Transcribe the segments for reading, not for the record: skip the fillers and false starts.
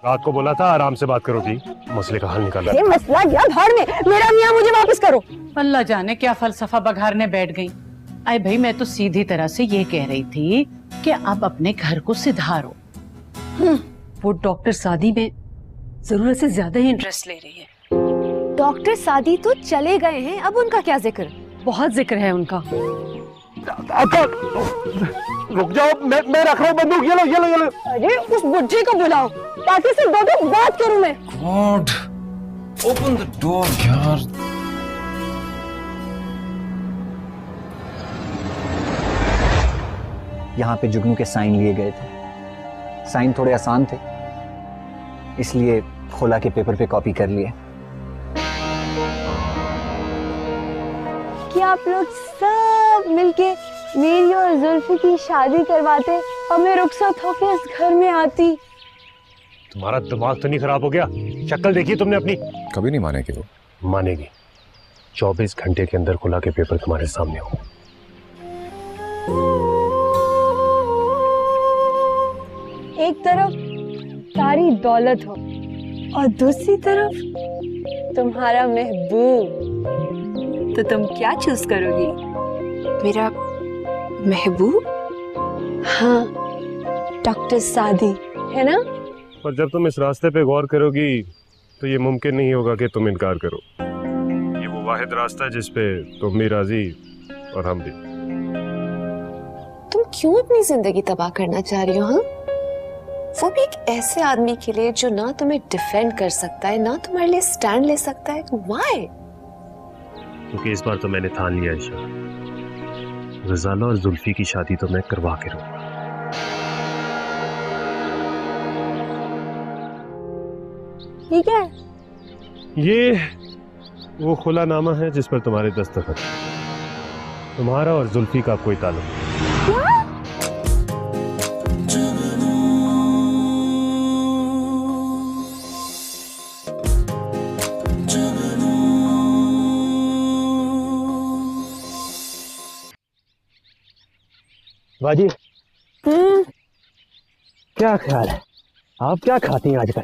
रात को बोला था आराम से बात करो, ठीक मसले का हल निकाला। ये मसला क्या भाड़ में, मेरा मियाँ मुझे वापस करो। अल्लाह जाने क्या फलसफा बघारने बैठ गई। अरे भाई मैं तो सीधी तरह से ये कह रही थी कि अब अपने घर को सुधारो। वो डॉक्टर सादी में जरूरत से ज्यादा ही इंटरेस्ट ले रही है। डॉक्टर सादी तो चले गए हैं, अब उनका क्या जिक्र? बहुत जिक्र है उनका। अच्छा रुक जाओ, मैं रख रहा हूँ बंदूक। ये लो ये लो ये लो। अरे उस बुढ़ी को बुलाओ ताकि सिर्फ दो बात करूं मैं। गॉड ओपन द डोर यार। यहाँ पे जुगनू के साइन लिए गए थे। साइन थोड़े आसान थे, इसलिए खोला के पेपर पे कॉपी कर लिए। कि आप लोग सब मिलके मेरी और जुल्फी की शादी करवाते और मैं रुखसत होके इस घर में आती। तुम्हारा दिमाग तो नहीं खराब हो गया? शक्ल देखी तुमने अपनी? कभी नहीं मानेगी वो। मानेगी। 24 घंटे के अंदर खुला के पेपर तुम्हारे सामने हो। एक तरफ सारी दौलत हो और दूसरी तरफ तुम्हारा महबूब, तो तुम क्या चूज करोगी? मेरा महबूब? हाँ, डॉक्टर सादी, है ना? पर जब तुम इस रास्ते पे गौर करोगी तो ये मुमकिन नहीं होगा कि तुम इनकार करो। ये वो वाहिद रास्ता है जिसपे तुम भी राजी और हम भी। तुम क्यों अपनी जिंदगी तबाह करना चाह रही हो? हाँ, वो भी एक ऐसे आदमी के लिए जो ना तुम्हें डिफेंड कर सकता है ना तुम्हारे लिए स्टैंड ले सकता है। व्हाई? क्योंकि इस बार तो मैंने ठान लिया है, रज़ाला और जुल्फी की शादी तो मैं करवा के रहूंगा। ठीक है, ये वो खुलानामा है जिस पर तुम्हारे दस्तखत। तुम्हारा और जुल्फी का कोई ताल्लुक नहीं। बाजी, क्या ख्याल है? आप क्या खाती हैं आजकल?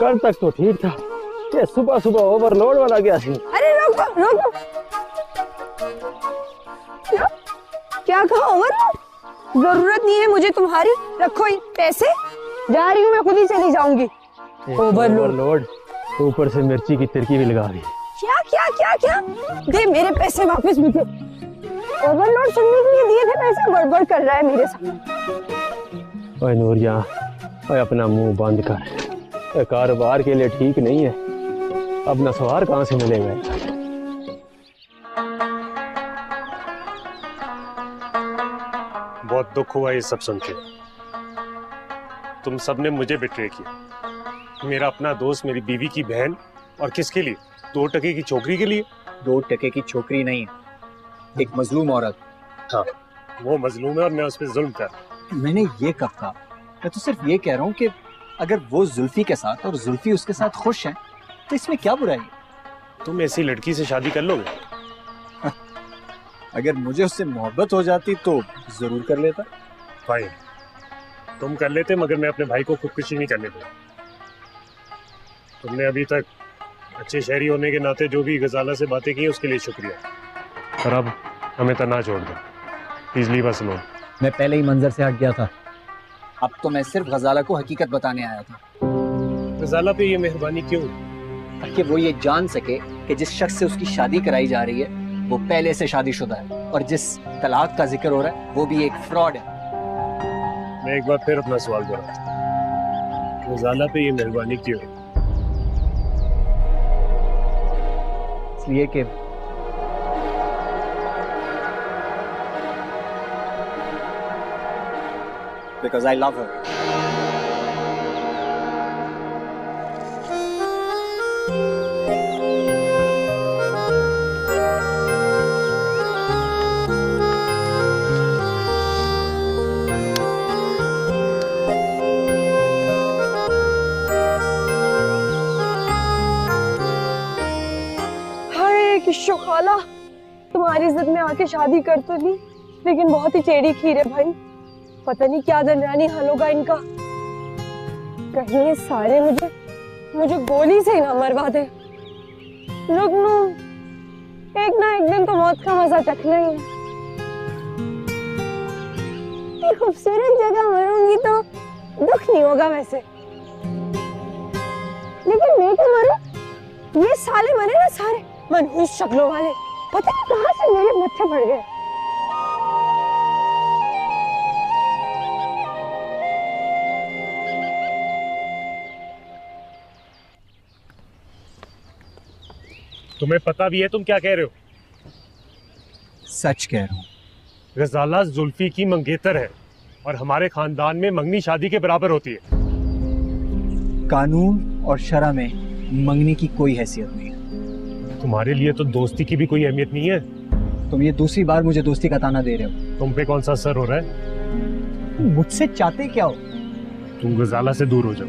कल तक तो ठीक था, ये सुबह सुबह ओवरलोड वाला गया सी। अरे रोक दो, रोक दो। क्या कहा? ओवरलोड? जरूरत नहीं है मुझे तुम्हारी, रखो ये पैसे, जा रही हूँ मैं, खुद ही चली जाऊंगी। ओवरलोड ऊपर से मिर्ची की तिरकी भी लगा दी। क्या क्या क्या क्या? दे मेरे पैसे वापस मुझे। ओवरलोड सुनने के लिए दिए थे पैसे, गड़बड़ कर रहा है मेरे साथ। ओए नूरिया, ओए अपना मुंह बंद कर, ये कारोबार के लिए ठीक नहीं है। अब नसवार कहाँ से मिलेगा? बहुत दुख हुआ ये सब सुन के। तुम सबने मुझे बिट्रे किया, मेरा अपना दोस्त, मेरी बीवी की बहन, और किसके लिए? 2 टके की छोकरी के लिए। 2 टके की छोकरी नहीं, एक मजलूम औरत। हाँ, वो मजलूम है और मैं उस पर जुल्म कर। मैंने ये कब कहा? मैं तो सिर्फ ये कह रहा हूँ कि अगर वो जुल्फी के साथ और जुल्फी उसके साथ खुश है तो इसमें क्या बुराई है? तुम ऐसी लड़की से शादी कर लोगे? अगर मुझे उससे मोहब्बत हो जाती तो जरूर कर लेता। फाइन, तुम कर लेते, मगर मैं अपने भाई को खुदकुशी नहीं करने दूंगा। तुमने अभी तक अच्छे शहरी होने के नाते जो भी गजाला से बातें की उसके लिए शुक्रिया, पर अब हमें तना छोड़ दो प्लीज, लीव अस अलोन। मैं पहले ही मंजर से हट गया था, अब तो मैं सिर्फ गजाला को हकीकत बताने आया था। गजाला पे ये मेहरबानी क्यों? ताकि वो ये जान सके कि जिस शख्स से उसकी शादी कराई जा रही है वो पहले से शादीशुदा है, और जिस तलाक का जिक्र हो रहा है वो भी एक फ्रॉड है। मैं एक बार फिर अपना सवाल दोहराता हूं, गजाला पे ये मेहरबानी क्यों? इसलिए कि because I love her. हाय किशो खाला, तुम्हारी इज्जत में आके शादी कर तो ली, लेकिन बहुत ही टेढ़ी खीर है भाई। पता नहीं क्या दनरानी हाल होगा इनका। कहीं ये सारे मुझे गोली से ही ना मरवा दे। रुकनू, एक ना एक दिन तो मौत का मजा चखना ही है। इतनी खूबसूरत जगह मरूंगी तो दुख नहीं होगा वैसे, लेकिन मैं तो मरूं, ये साले मरे ना सारे मनहूस शक्लों वाले, पता नहीं कहां से मेरे मत्थे पड़ गए। तुम्हें पता भी है तुम क्या कह रहे हो? सच कह रहा हूँ। गजाला जुल्फी की मंगेतर है और हमारे खानदान में मंगनी शादी के बराबर होती है। कानून और शरा में मंगनी की कोई हैसियत नहीं है। तुम्हारे लिए तो दोस्ती की भी कोई अहमियत नहीं है। तुम ये दूसरी बार मुझे दोस्ती का ताना दे रहे हो। तुम पे कौन सा असर हो रहा है? मुझसे चाहते क्या हो? तुम गजाला से दूर हो जाओ।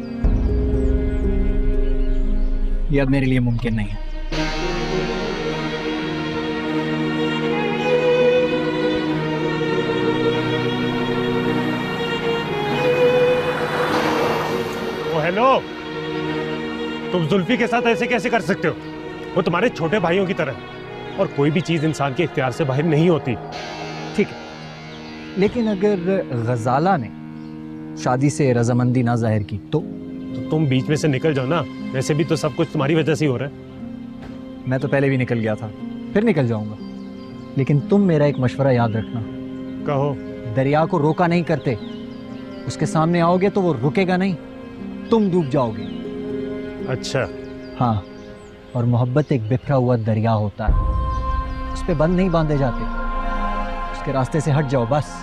ये अब मेरे लिए मुमकिन नहीं है। हेलो, तुम जुल्फी के साथ ऐसे कैसे कर सकते हो? वो तुम्हारे छोटे भाइयों की तरह है और कोई भी चीज इंसान के इख्तियार से बाहर नहीं होती। ठीक है, लेकिन अगर गजाला ने शादी से रजामंदी ना जाहिर की तो तुम बीच में से निकल जाओ ना। वैसे भी तो सब कुछ तुम्हारी वजह से ही हो रहा है। मैं तो पहले भी निकल गया था, फिर निकल जाऊंगा। लेकिन तुम मेरा एक मशवरा याद रखना। कहो। दरिया को रोका नहीं करते, उसके सामने आओगे तो वो रुकेगा नहीं, तुम डूब जाओगे। अच्छा। हाँ, और मोहब्बत एक बिखरा हुआ दरिया होता है, उस पे बंद नहीं बांधे जाते, उसके रास्ते से हट जाओ बस।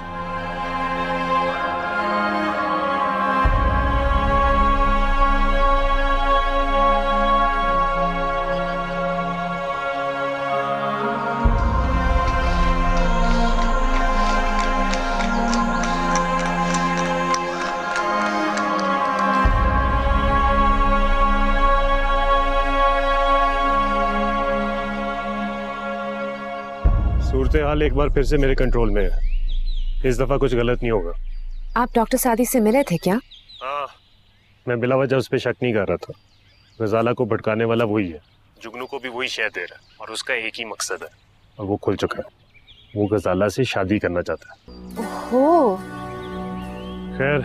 सूरत हाल एक बार फिर से मेरे कंट्रोल में है। इस दफा कुछ गलत नहीं होगा। आप डॉक्टर सादी से मिले थे क्या? हाँ, मैं बिला वजह उस पर शक नहीं कर रहा था। गजाला को भटकाने वाला वही है, जुगनू को भी वही शय दे रहा है और उसका एक ही मकसद है और वो खुल चुका है। वो गजाला से शादी करना चाहता है। ओहो। खैर,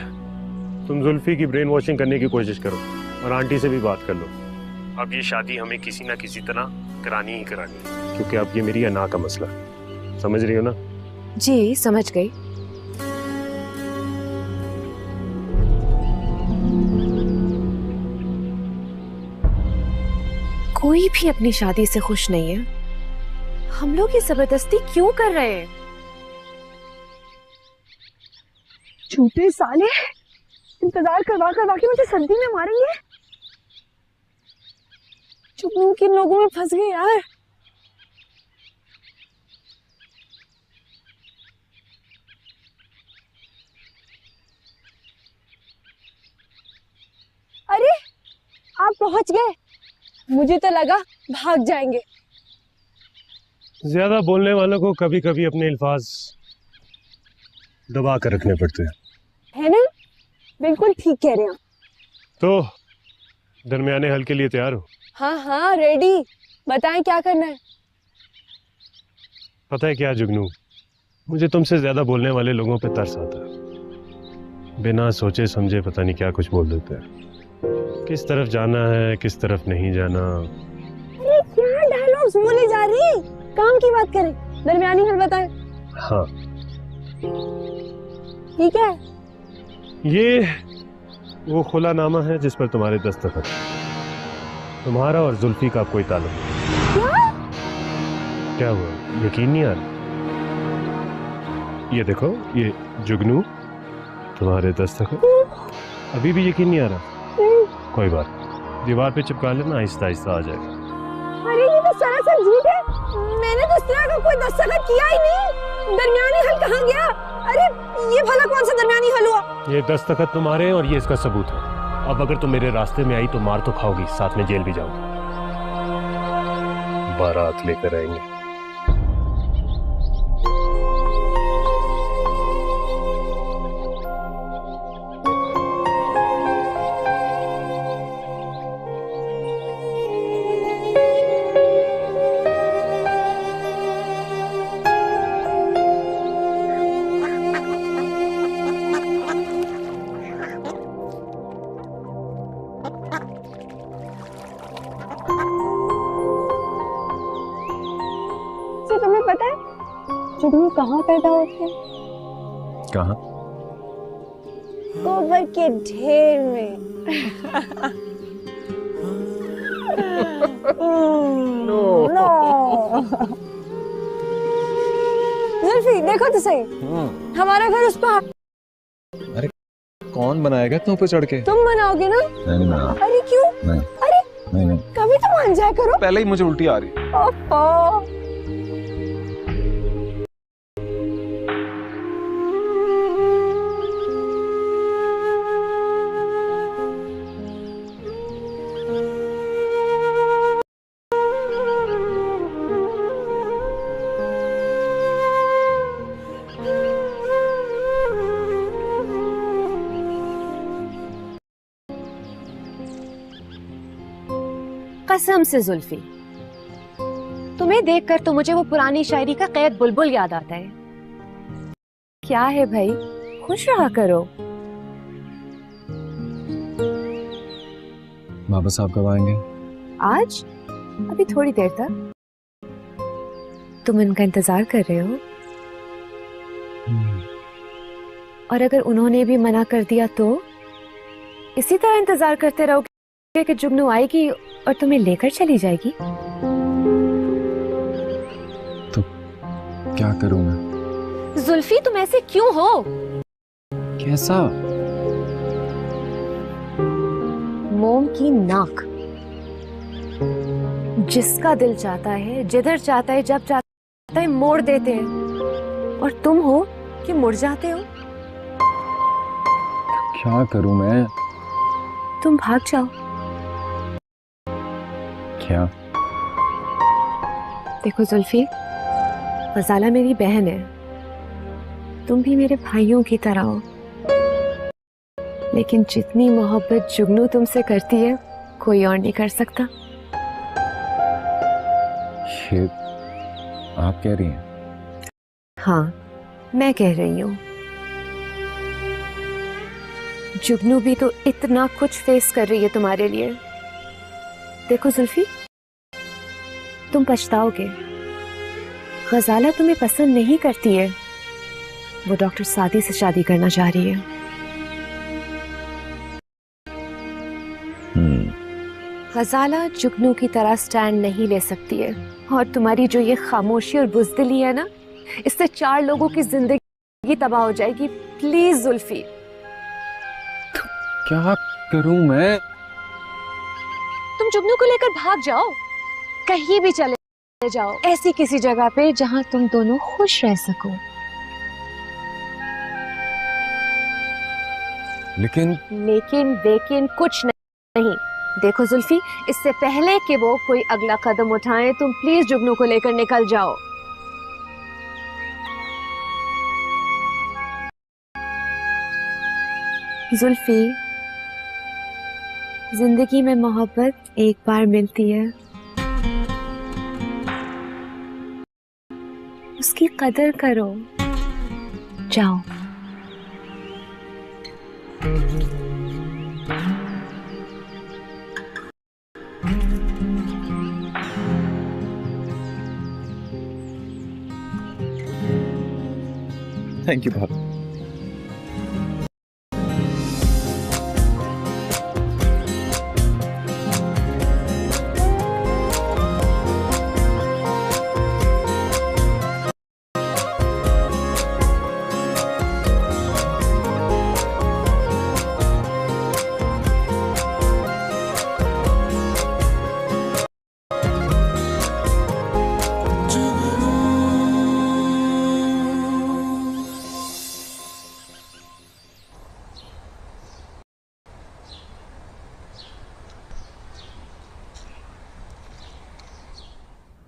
तुम जुल्फी की ब्रेन वॉशिंग करने की कोशिश करो और आंटी से भी बात कर लो। अब ये शादी हमें किसी ना किसी तरह करानी ही करानी है, क्योंकि अब ये मेरी अना का मसला है। समझ रही हो ना? जी समझ गई। कोई भी अपनी शादी से खुश नहीं है, हम लोग ये जबरदस्ती क्यों कर रहे हैं? झूठे साले, इंतजार करवा करवा के मुझे सर्दी में मारेंगे। जुगनू किन लोगों में फंस गए यार। अरे, आप पहुंच गए। मुझे तो लगा भाग जाएंगे। ज्यादा बोलने वालों को कभी कभी अपने अल्फाज दबा कर रखने पड़ते हैं। है ना? बिल्कुल ठीक कह रहे हैं। तो दरमियाने हल के लिए तैयार हो? हाँ हाँ रेडी। बताएं क्या करना है। पता है क्या जुगनू, मुझे तुमसे ज्यादा बोलने वाले लोगों पे तरस आता है। बिना सोचे समझे पता नहीं क्या कुछ बोल देते हैं। किस तरफ जाना है, किस तरफ नहीं जाना। अरे क्या डायलॉग्स बोली जा रही? काम की बात करें, दरमियानी हल बताएं। हाँ, ठीक है। ये वो खुलानामा है जिस पर तुम्हारे दस्तखत। तुम्हारा और जुल्फी का कोई ताल्लुक नहीं। क्या हुआ, यकीन नहीं आ रहा? ये देखो, ये जुगनू, तुम्हारे दस्तखत। अभी भी यकीन नहीं आ रहा? कोई बात, दीवार पे चिपका लेना, आहिस्ता आहिस्ता आ जाएगा। अरे ये तो सरासर झूठ है। मैंने तो इस तरह का कोई दस्तखत किया ही नहीं। दरमियानी हल कहाँ गया? अरे ये भला कौन सा दरमियानी हल हुआ? ये दस्तखत तुम्हारे हैं और ये इसका सबूत है। अब अगर तुम मेरे रास्ते में आई तो मार तो खाओगी, साथ में जेल भी जाओगी। बारात लेकर आएंगे। जुगनू कहाँ पैदा होते हैं? कहाँ? गोबर के ढेर में। नो। जुल्फी देखो तो सही, हमारा घर उस पहाड़। कौन बनाएगा इतना ऊपर चढ़ के? तुम बनाओगे ना? नहीं ना। अरे क्यों? नहीं। अरे नहीं। कभी तो मान जाया करो। पहले ही मुझे उल्टी आ रही है। ओफो। कसम से जुल्फी, तुम्हें देखकर तो मुझे वो पुरानी शायरी का कैद बुलबुल याद आता है। क्या है भाई, खुश रहा करो। बाबा साहब कब आएंगे? आज अभी थोड़ी देर तक। तुम उनका इंतजार कर रहे हो? और अगर उन्होंने भी मना कर दिया तो इसी तरह इंतजार करते रहोगे कि जुगनू आएगी और तुम्हें लेकर चली जाएगी? तो क्या करूं मैं? जुल्फी तुम ऐसे क्यों हो? कैसा? मोम की नाक। जिसका दिल चाहता है, जिधर चाहता है, जब चाहता है मोड़ देते हैं, और तुम हो कि मुड़ जाते हो। क्या करूं मैं? तुम भाग जाओ। क्या? देखो जुल्फी, गजाला मेरी बहन है, तुम भी मेरे भाइयों की तरह हो, लेकिन जितनी मोहब्बत जुगनू तुमसे करती है कोई और नहीं कर सकता। ये आप कह रही हैं? हाँ, मैं कह रही हूँ। जुगनू भी तो इतना कुछ फेस कर रही है तुम्हारे लिए। देखो जुल्फी, तुम पछताओगे। गजाला तुम्हें पसंद नहीं करती है, वो डॉक्टर सादी से शादी करना चाह रही है। गजाला जुगनू की तरह स्टैंड नहीं ले सकती है, और तुम्हारी जो ये खामोशी और बुज़दिली है ना, इससे 4 लोगों की जिंदगी तबाह हो जाएगी। प्लीज जुल्फी। क्या करूं मैं? तुम जुगनू को लेकर भाग जाओ, कहीं भी चले जाओ, ऐसी किसी जगह पे जहां तुम दोनों खुश रह सको। लेकिन कुछ नहीं। देखो जुल्फी, इससे पहले कि वो कोई अगला कदम उठाएं, तुम प्लीज जुगनू को लेकर निकल जाओ। जुल्फी, जिंदगी में मोहब्बत एक बार मिलती है, उसकी कदर करो। जाओ। थैंक यू भाभी।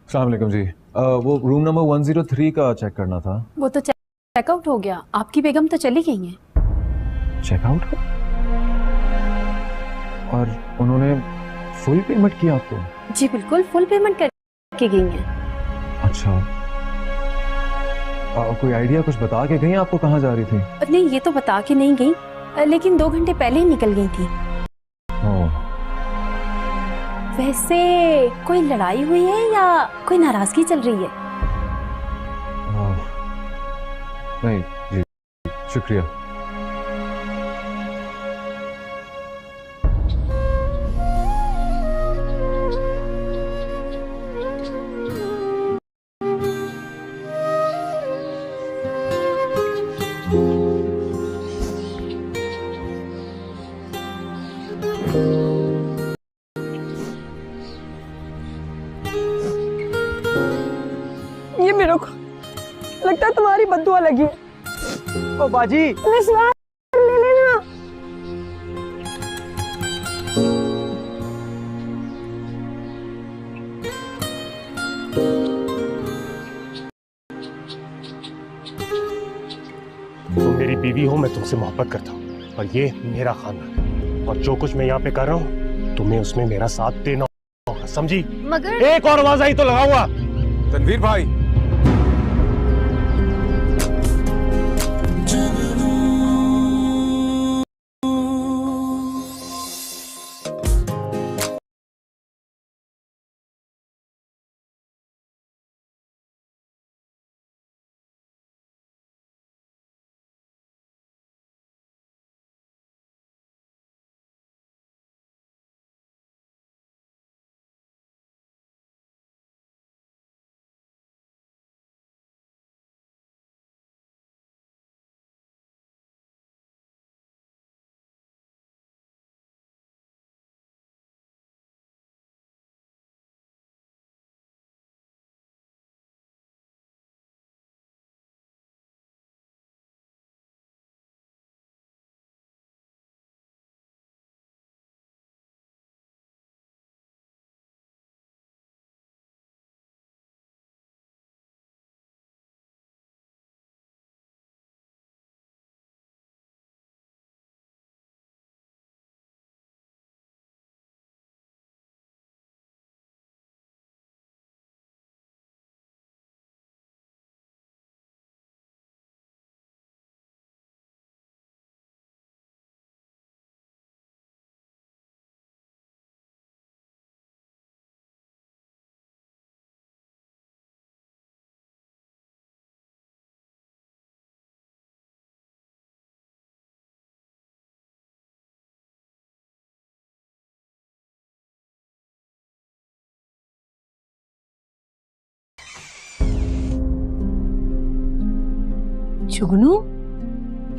अस्सलाम वालेकुम जी। वो रूम नंबर 103 का चेक करना था। वो तो चेकआउट हो गया, आपकी बेगम तो चली गई हैं। चेकआउट? और उन्होंने फुल पेमेंट किया आपको? जी बिल्कुल, फुल पेमेंट करके गई हैं। अच्छा। कोई आइडिया कुछ बता के गई आपको कहाँ जा रही थी? नहीं, ये तो बता के नहीं गई, लेकिन 2 घंटे पहले ही निकल गई थी। वैसे कोई लड़ाई हुई है या कोई नाराजगी चल रही है? नहीं जी, शुक्रिया। ये मेरे को लगता है तुम्हारी बद्दुआ लगी है। ओ बाजी, विश्वास ले लेना। तुम मेरी बीवी हो, मैं तुमसे मोहब्बत करता हूँ, और ये मेरा खानदान है, और जो कुछ मैं यहाँ पे कर रहा हूँ तुम्हें उसमें मेरा साथ देना होगा, समझी? मगर एक और आवाज आई तो लगाऊंगा। तनवीर भाई, जुगनू,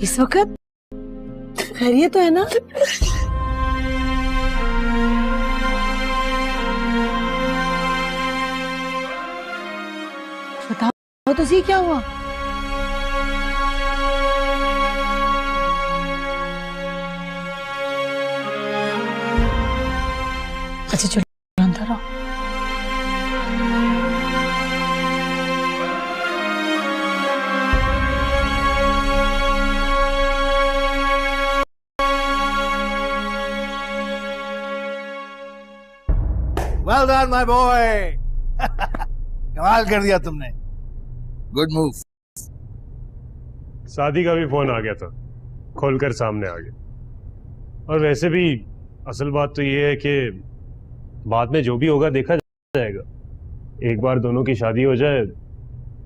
इस वक्त खैरियत तो है ना? बताओ तो सही, क्या हुआ? अच्छा चलो अंदर आओ। Well done, my boy. कमाल कर दिया तुमने। Good move. शादी का भी फोन आ गया था, खोलकर सामने आ गया। और वैसे भी असल बात तो ये है कि बाद में जो भी होगा देखा जाएगा। एक बार दोनों की शादी हो जाए,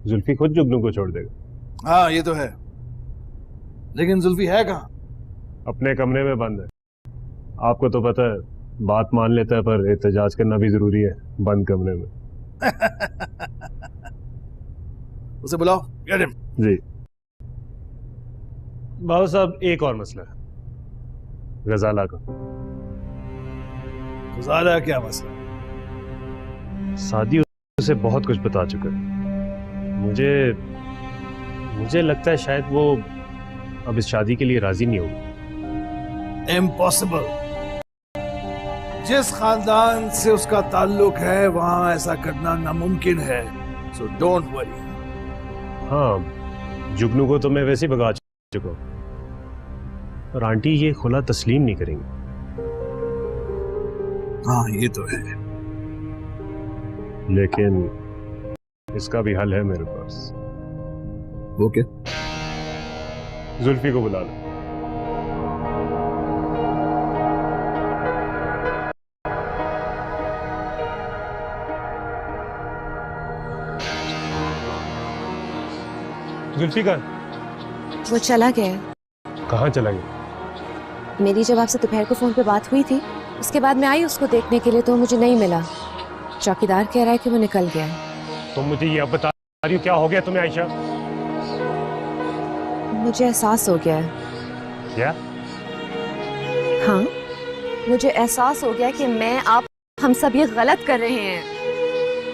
जुल्फी खुद जुगनू को छोड़ देगा। हाँ ये तो है, लेकिन जुल्फी है कहाँ? अपने कमरे में बंद है। आपको तो पता है, बात मान लेता है पर एहतजाज करना भी जरूरी है बंद कमरे में। उसे बुलाओ। Get him. जी बाबू साहब, एक और मसला है, गजाला का। गुजारा क्या मसला? शादी उसे बहुत कुछ बता चुका है। मुझे लगता है शायद वो अब इस शादी के लिए राजी नहीं होगी। इम्पॉसिबल। जिस खानदान से उसका ताल्लुक है वहां ऐसा करना नामुमकिन है, सो डोंट वरी। हाँ, जुगनू को तो मैं वैसे ही भगा चुका हूं, और आंटी ये खुला तस्लीम नहीं करेंगी। हाँ ये तो है, लेकिन इसका भी हल है मेरे पास। ओके। जुल्फी को बुला लो। जुल्फी का वो चला गया है। कहाँ चला गया? मेरी जब आपसे दोपहर को फोन पे बात हुई थी, उसके बाद मैं आई उसको देखने के लिए तो मुझे नहीं मिला। चौकीदार कह रहा है कि वो निकल गया है। तुम मुझे ये अब बता रही हो क्या हो गया तुम्हें आयशा? मुझे एहसास हो गया है। क्या? हाँ, मुझे एहसास हो गया कि मैं आप हम सब ये गलत कर रहे हैं।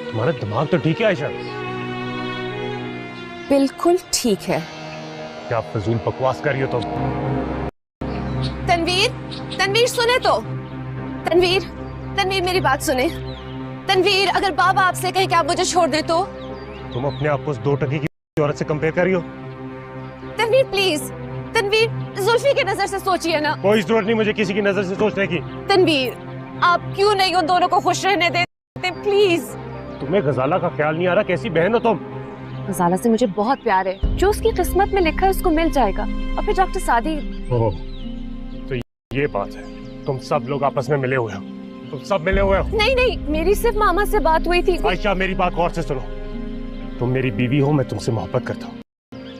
तुम्हारा दिमाग तो ठीक है आयशा? बिल्कुल ठीक है। क्या फजूल बकवास कर रही हो तुम? तनवीर, तनवीर सुने तो। तनवीर, तनवीर मेरी बात सुने। तनवीर, अगर बाबा आपसे कहे कि आप मुझे छोड़ दे तो? तुम अपने आप को उस 2 टकी की औरत से कंपेयर कर रही हो? तनवीर प्लीज, तनवीर जुल्फी की नजर से सोचिए ना। कोई जरूरत नहीं मुझे किसी की नजर से सोचने की। तनवीर, आप क्यों नहीं उन दोनों को खुश रहने देते प्लीज? तुम्हें गजाला का ख्याल नहीं आ रहा? कैसी बहन हो तुम? गजाला से मुझे बहुत प्यार है। जो उसकी किस्मत में लिखा है उसको मिल जाएगा। और फिर डॉक्टर सादी। ओह, तो ये बात है। तुम सब लोग आपस में मिले हुए हो? तुम सब मिले हुए हो? नहीं नहीं, मेरी सिर्फ मामा से बात हुई थी। आयशा मेरी बात गौर से सुनो। तुम मेरी बीवी हो, मैं तुमसे मोहब्बत करता हूँ,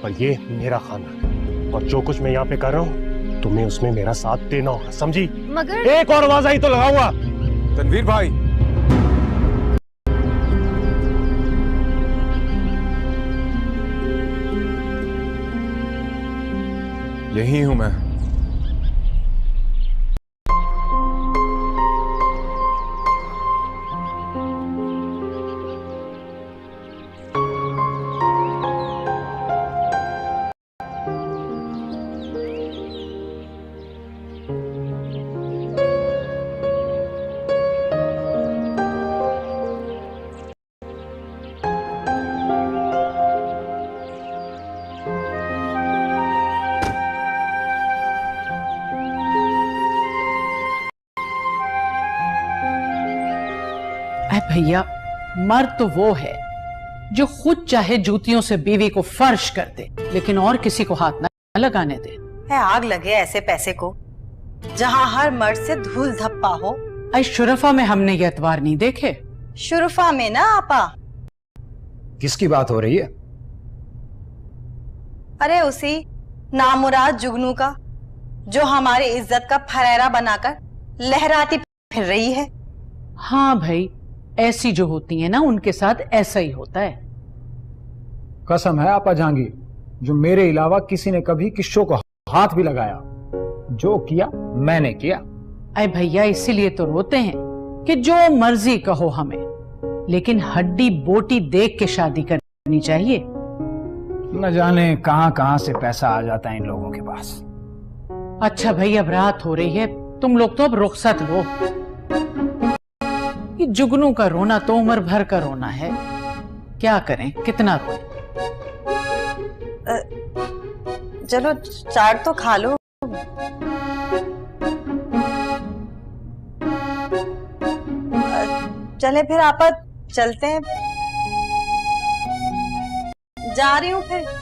पर ये मेरा खानदान है और जो कुछ मैं यहाँ पे कर रहा हूँ तुम्हें उसमें मेरा साथ देना होगा, समझी? मगर एक और आवाज आई तो लगाऊंगा। तनवीर भाई, यही हूं मैं। भैया, मर्द तो वो है जो खुद चाहे जूतियों से बीवी को फर्श कर दे, लेकिन और किसी को हाथ न लगाने दे। है आग लगे ऐसे पैसे को जहाँ हर मर्द से धूल धप्पा हो। आई शुरफा में हमने ये एतवार नहीं देखे। शुरफा में ना आपा। किसकी बात हो रही है? अरे उसी नामुराद जुगनू का, जो हमारी इज्जत का फरेरा बनाकर लहराती फिर रही है। हाँ भाई, ऐसी जो होती है ना उनके साथ ऐसा ही होता है। कसम है आपा जहांगीर, जो मेरे अलावा किसी ने कभी किस्सों को हाथ भी लगाया, जो किया मैंने किया। अरे भैया, इसीलिए तो रोते हैं कि जो मर्जी कहो हमें, लेकिन हड्डी बोटी देख के शादी करनी चाहिए। न जाने कहां कहां से पैसा आ जाता है इन लोगों के पास। अच्छा भाई, अब रात हो रही है, तुम लोग तो अब रुखसत लो। कि जुगनू का रोना तो उम्र भर का रोना है, क्या करें, कितना रोए। चलो चाट तो खा लो। चले फिर आपा, चलते हैं। जा रही हूँ फिर।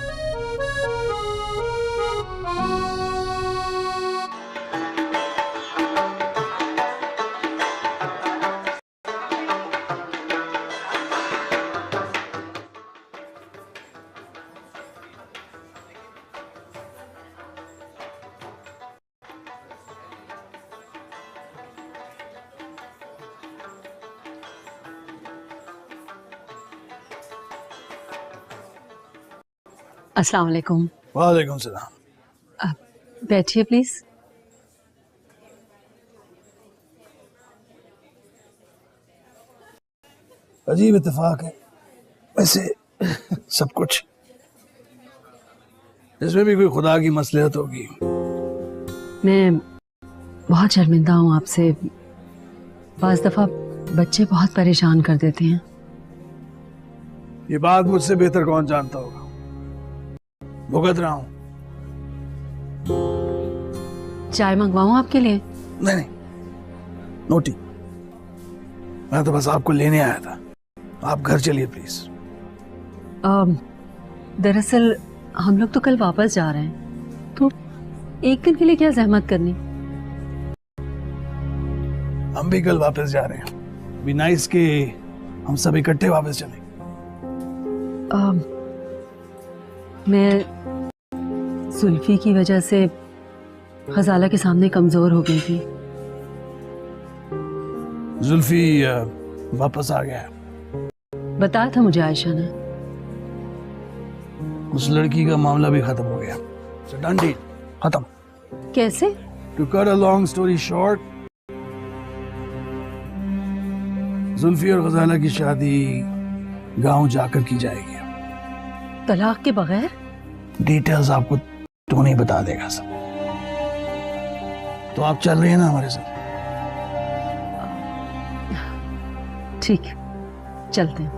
अस्सलाम वालेकुम। वालेकुम सलाम। बैठिए प्लीज। अजीब इत्तेफाक है वैसे सब कुछ। इसमें भी कोई खुदा की मसलियत होगी। मैं बहुत शर्मिंदा हूँ आपसे। बाज दफा बच्चे बहुत परेशान कर देते हैं। ये बात मुझसे बेहतर कौन जानता होगा। भुगत रहा हूं। चाय मंगवाऊं आपके लिए? नहीं नहीं, नोटी। मैं तो बस आपको लेने आया था। आप घर चलिए प्लीज। दरअसल हम लोग तो कल वापस जा रहे हैं, तो एक दिन के लिए क्या जहमत करनी। हम भी कल वापस जा रहे हैं। बी नाइस के हम सब इकट्ठे वापस चलें। मैं जुल्फी की वजह से गजाला के सामने कमजोर हो गई थी। जुल्फी वापस आ गया। बताया था मुझे आयशा ने। उस लड़की का मामला भी खत्म हो गया। So done deal, खत्म। कैसे? To cut a long story short, Zulfi और गजाला की शादी गांव जाकर की जाएगी। तलाक के बगैर? डिटेल्स आपको तो नहीं बता देगा सब। तो आप चल रहे हैं ना हमारे साथ? ठीक, चलते हैं।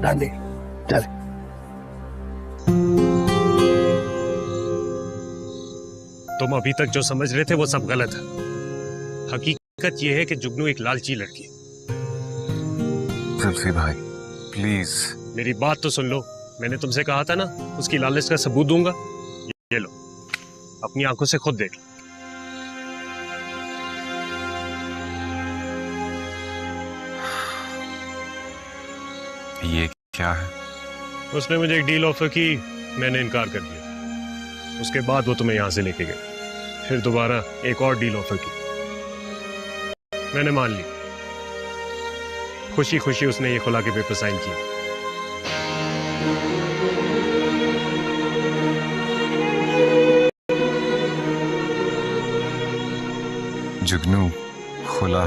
Done deal, चल। तुम अभी तक जो समझ रहे थे वो सब गलत है। हकीकत ये है कि जुगनू एक लालची लड़की है। जुल्फी भाई प्लीज। मेरी बात तो सुन लो। मैंने तुमसे कहा था ना उसकी लालच का सबूत दूंगा। ये लो, अपनी आंखों से खुद देख लो। ये क्या है? उसने मुझे एक डील ऑफर की, मैंने इनकार कर दिया। उसके बाद वो तुम्हें यहां से लेके गए। फिर दोबारा एक और डील ऑफर की, मैंने मान ली। खुशी खुशी उसने ये खुला के पेपर साइन किए। जुगनू खुला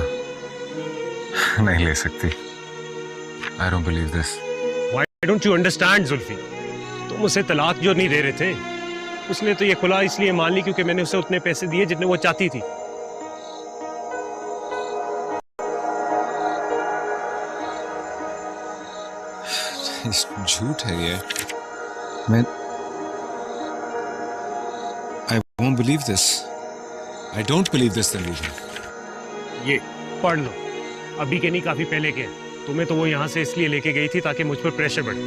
नहीं ले सकती। I don't believe this. Why don't you understand, Zulfi? तुम उसे तलाक जो नहीं दे रहे थे, उसने तो ये खुला इसलिए मान ली क्योंकि मैंने उसे उतने पैसे दिए जितने वो चाहती थी। झूठ है ये। मैं I won't believe this. I don't believe this, Tanveer. ये पढ़ लो, अभी के नहीं काफी पहले के। तुम्हें तो वो यहां से इसलिए लेके गई थी ताकि मुझ पर प्रेशर बढ़े।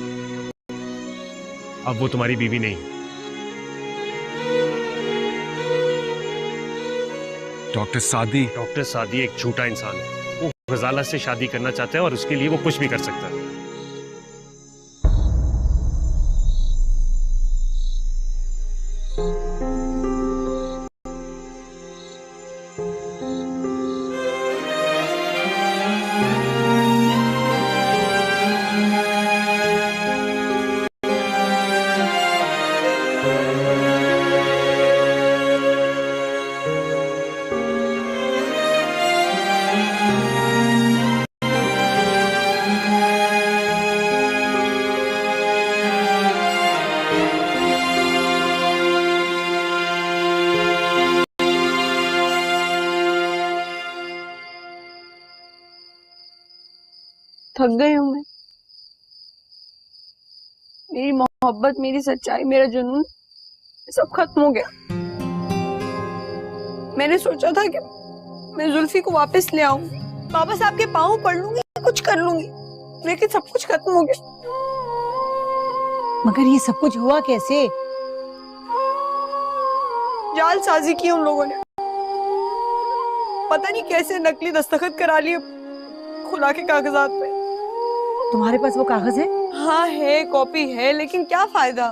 अब वो तुम्हारी बीवी नहीं। डॉक्टर सादी एक झूठा इंसान है। वो गजाला से शादी करना चाहता है और उसके लिए वो कुछ भी कर सकता है। थक गई हूँ मैं। मेरी मोहब्बत, मेरी सच्चाई, मेरा जुनून सब खत्म हो गया। मैंने सोचा था कि मैं जुल्फी को वापस ले आऊंगी, वापस आपके पाँव पड़ लूंगी, कुछ कर लूंगी, लेकिन सब कुछ खत्म हो गया। मगर ये सब कुछ हुआ कैसे? जालसाजी की उन लोगों ने। पता नहीं कैसे नकली दस्तखत करा लिए खुला के कागजात पे। तुम्हारे पास वो कागज है? हाँ है, कॉपी है, लेकिन क्या फायदा?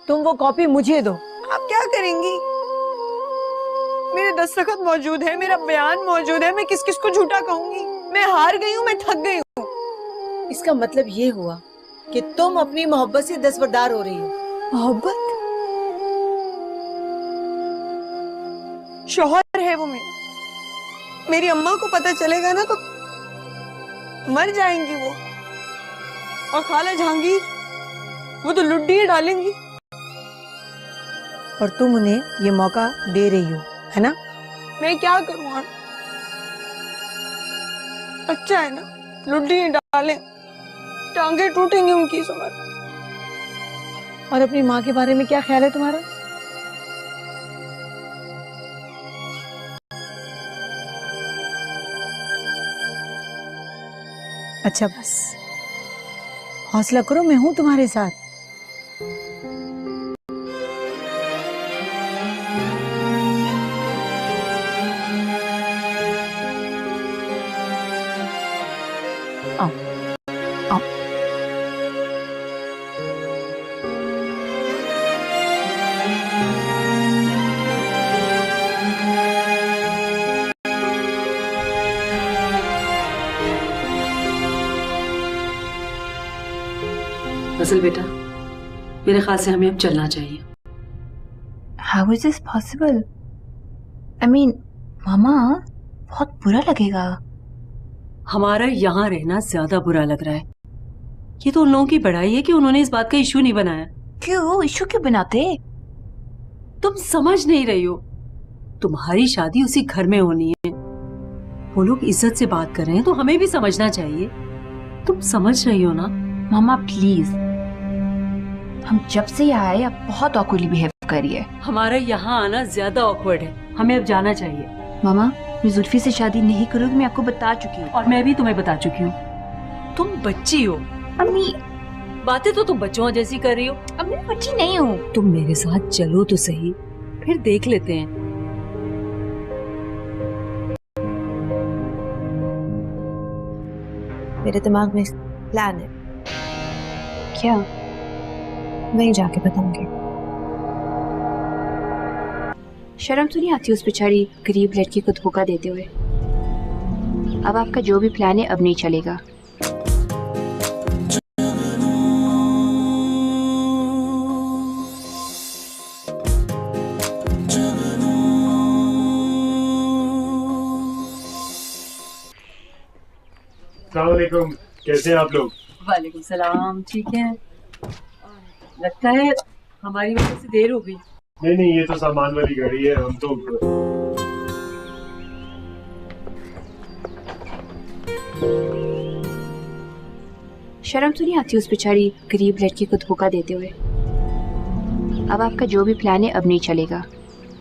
तुम वो कॉपी मुझे दो। आप क्या करेंगी? मेरे दस्तखत मौजूद है, मेरा बयान मौजूद है, मैं किस किस को झूठा कहूंगी? मैं हार गई हूँ, मैं थक गई हूँ। इसका मतलब ये हुआ कि तुम अपनी मोहब्बत से दस्तबरदार हो रही हो। मोहब्बत? शौहर है वो मेरी अम्मा को पता चलेगा ना तो मर जाएंगी वो। और खाला जहांगीर, वो तो लुड्डी डालेंगी। और तुम उन्हें ये मौका दे रही हो, है ना? मैं क्या करूँ? अच्छा है ना, लुड्डी डालें, टांगे टूटेंगी उनकी इस उम्र। और अपनी माँ के बारे में क्या ख्याल है तुम्हारा? अच्छा बस हौसला करो, मैं हूं तुम्हारे साथ। आओ आओ। फजल बेटा, मेरे ख्याल से हमें अब चलना चाहिए। How is this possible? I mean, मामा बहुत बुरा लगेगा। हमारा यहाँ रहना ज्यादा बुरा लग रहा है। ये तो उन लोगों की बड़ाई है कि उन्होंने इस बात का इशू नहीं बनाया। क्यों इशू क्यों बनाते? तुम समझ नहीं रही हो। तुम्हारी शादी उसी घर में होनी है। वो लोग इज्जत से बात कर रहे हैं तो हमें भी समझना चाहिए। तुम समझ रही हो ना? मामा प्लीज, हम जब से यहाँ आए आप बहुत ऑकवर्डली बिहेव कर रही है। हमारा यहाँ आना ज्यादा ऑकवर्ड है। हमें अब जाना चाहिए। मामा, मैं जुल्फी से शादी नहीं करूँगी, मैं आपको बता चुकी हूँ। और मैं भी तुम्हें बता चुकी हूँ। तुम बच्ची हो। अम्मी, बातें तो तुम बच्चों जैसी कर रही हो। अब मैं बच्ची नहीं हूँ। तुम मेरे साथ चलो तो सही, फिर देख लेते हैं। मेरे दिमाग में प्लान है। क्या? वहीं जाके बताऊंगी। शर्म तो नहीं आती उस बेचारी गरीब लड़की को धोखा देते हुए। अब आपका जो भी प्लान है अब नहीं चलेगा। अस्सलामुअलैकुम, कैसे हैं आप लोग? वालेकुम सलाम। ठीक है। लगता है हमारी वजह से देर हो गई। नहीं, ये तो सामान वाली गाड़ी है। हम तो शर्म तो नहीं आती उस बेचारी गरीब लड़की को धोखा देते हुए। अब आपका जो भी प्लान है अब नहीं चलेगा,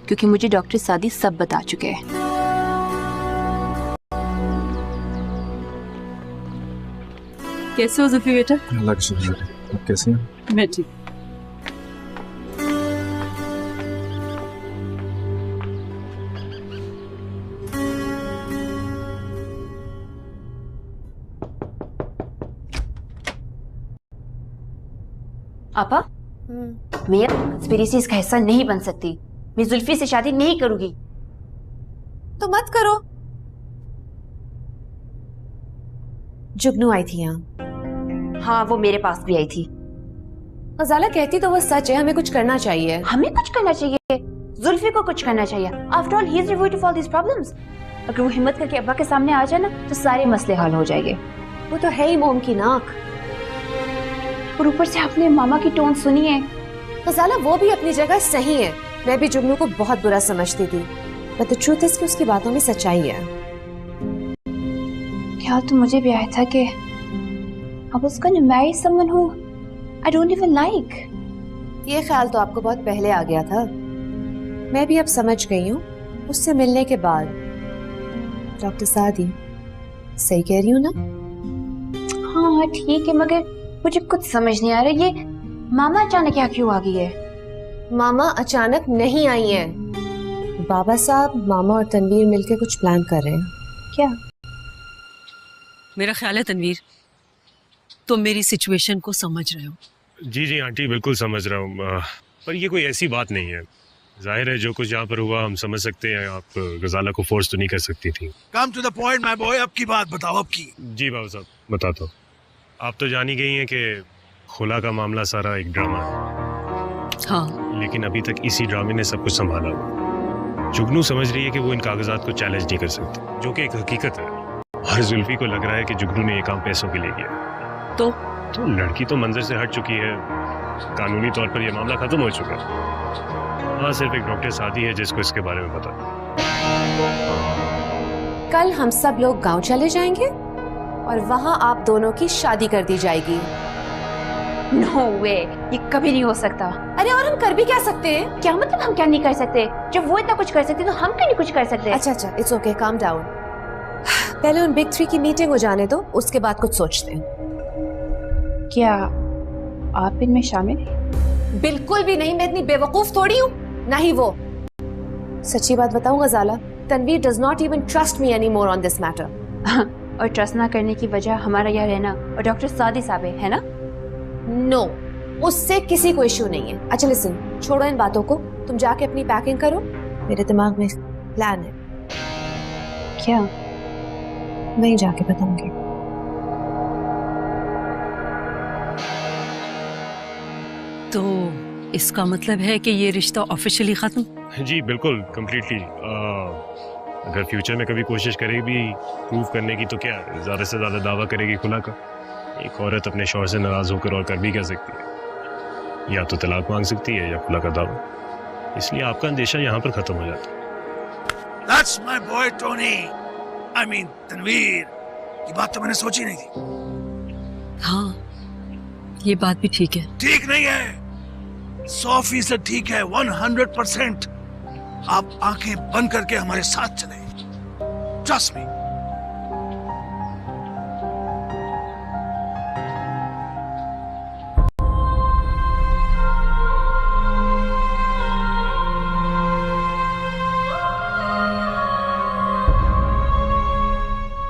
क्योंकि मुझे डॉक्टर सादी सब बता चुके हैं। कैसे हो जुल्फी बेटा? अल्लाह का शुक्र है। आप कैसे हैं? मैं ठीक। आपा, मैं कंस्पिरेसी का हिस्सा नहीं बन सकती। मैं जुल्फी से शादी नहीं करूंगी। तो मत करो। जुगनू आई थी यहाँ। हाँ, वो मेरे पास भी आई थी। गजाला कहती तो वो सच है, हमें कुछ करना चाहिए। हमें कुछ करना चाहिए, जुल्फी को कुछ करना चाहिए। After all he is reward for this problems. अगर वो हिम्मत करके अब्बा के सामने आ जाए ना तो सारे मसले हल हो जाएंगे। वो तो है ही मोम की नाक। और ऊपर से आपने मामा की टोन सुनी है। गजाला वो भी अपनी जगह सही है। मैं भी जुगनू को बहुत बुरा समझती थी, बट द ट्रूथ इज कि उसकी बातों में सच्चाई है। ख्याल तो मुझे भी आया था कि अब उसका न मैरी समवन हूँ आई डोंट इवन लाइक। ये ख्याल तो आपको बहुत पहले आ गया था। मैं भी अब समझ गई हूँ उससे मिलने के बाद। डॉक्टर सादी सही कह रही हूँ ना? हाँ ठीक है, मगर मुझे कुछ समझ नहीं आ रहा, ये मामा अचानक यहाँ क्यों आ गई है? मामा अचानक नहीं आई है। बाबा साहब, मामा और तनवीर मिलकर कुछ प्लान कर रहे हैं। क्या? मेरा ख्याल है तनवीर, तुम मेरी सिचुएशन को समझ रहे हो। जी आंटी, बिल्कुल समझ रहा हूँ, पर ये कोई ऐसी बात नहीं है। जाहिर है जो कुछ यहाँ पर हुआ हम समझ सकते हैं। आप गजाला को फोर्स तो नहीं कर सकती थी। Come to the point my boy, अब की बात बताओ। अब की जी बाबू साहब, बताता हूँ। आप तो जानी गई हैं कि खुला का मामला सारा एक ड्रामा है। हाँ, लेकिन अभी तक इसी ड्रामे ने सब कुछ संभाला हुआ। जुगनू समझ रही है कि वो इन कागजात को चैलेंज नहीं कर सकती, जो कि एक हकीकत है। और जुल्फी को लग रहा है कि जुगनू ने ये काम पैसों के लिए किया। तो लड़की तो मंजर से हट चुकी है, कानूनी तौर पर यह मामला खत्म हो चुका है। हाँ, सिर्फ एक डॉक्टर सादी है जिसको इसके बारे में पता। कल हम सब लोग गांव चले जाएंगे और वहां आप दोनों की शादी कर दी जाएगी। नो वे, ये कभी नहीं हो सकता। अरे और हम कर भी क्या सकते हैं? क्या मतलब हम क्या नहीं कर सकते? जब वो इतना कुछ कर सकते तो हम क्यों नहीं कुछ कर सकते? अच्छा, इट्स ओके, काम डाउन। पहले उन बिग 3 की मीटिंग हो जाने दो, उसके बाद कुछ सोचते हैं। क्या आप इनमें शामिल हैं? बिल्कुल भी नहीं, मैं इतनी बेवकूफ थोड़ी हूँ। ना ही वो। सच्ची बात बताऊं Ghazala, Tanveer does not even trust me anymore on this matter. और ट्रस्ट ना करने की वजह हमारा यहाँ रहना और डॉक्टर सादी साहब है ना? नो, उससे किसी को इश्यू नहीं है। अच्छा लिसन, छोड़ो इन बातों को, तुम जाके अपनी पैकिंग करो। मेरे दिमाग में प्लान है। क्या? वहीं जाके बताऊंगी। तो इसका मतलब है कि ये रिश्ता ऑफिशियली खत्म? जी बिल्कुल कम्प्लीटली। अगर फ्यूचर में कभी कोशिश करेगी भी प्रूव करने की तो क्या ज़्यादा से ज़्यादा दावा करेगी खुला का। एक औरत अपने शौहर से नाराज़ होकर और कर भी क्या सकती है, या तो तलाक मांग सकती है या खुला का दावा। इसलिए आपका अंदेशा यहाँ पर ख़त्म हो जाता है। That's my boy Tony. I mean Tanveer. ये बात तो मैंने सोची नहीं थी। हाँ, ये बात भी ठीक है। ठीक नहीं है, 100% ठीक है, 100%। आप आंखें बंद करके हमारे साथ चले। Trust me.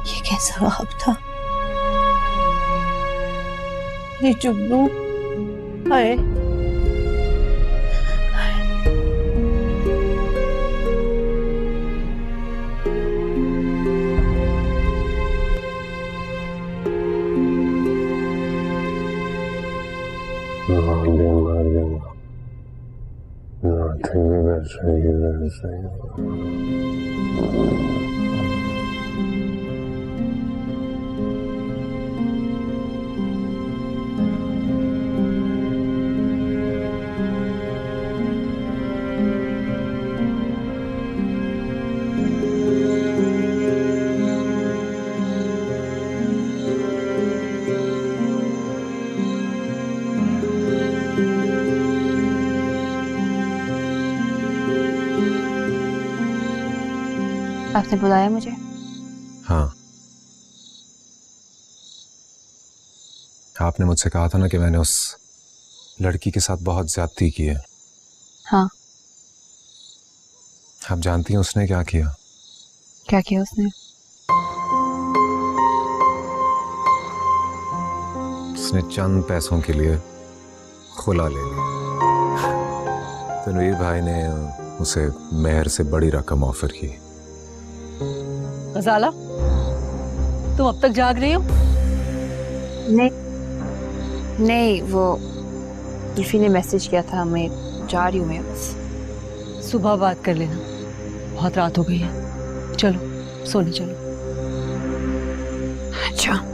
ये कैसा ख्वाब था? ये जुगनू हाय आपने बुलाया मुझे? हाँ, आपने मुझसे कहा था ना कि मैंने उस लड़की के साथ बहुत ज्यादती की है। हाँ। आप जानती हैं उसने क्या किया? क्या किया उसने? उसने चंद पैसों के लिए खुला ले लिया। तनवीर भाई ने उसे मेहर से बड़ी रकम ऑफर की। गजाला, तुम अब तक जाग रही हो? नहीं, वो जुल्फी ने मैसेज किया था, मैं जा रही हूँ। मैं बस सुबह बात कर लेना, बहुत रात हो गई है। चलो सोने चलो। अच्छा।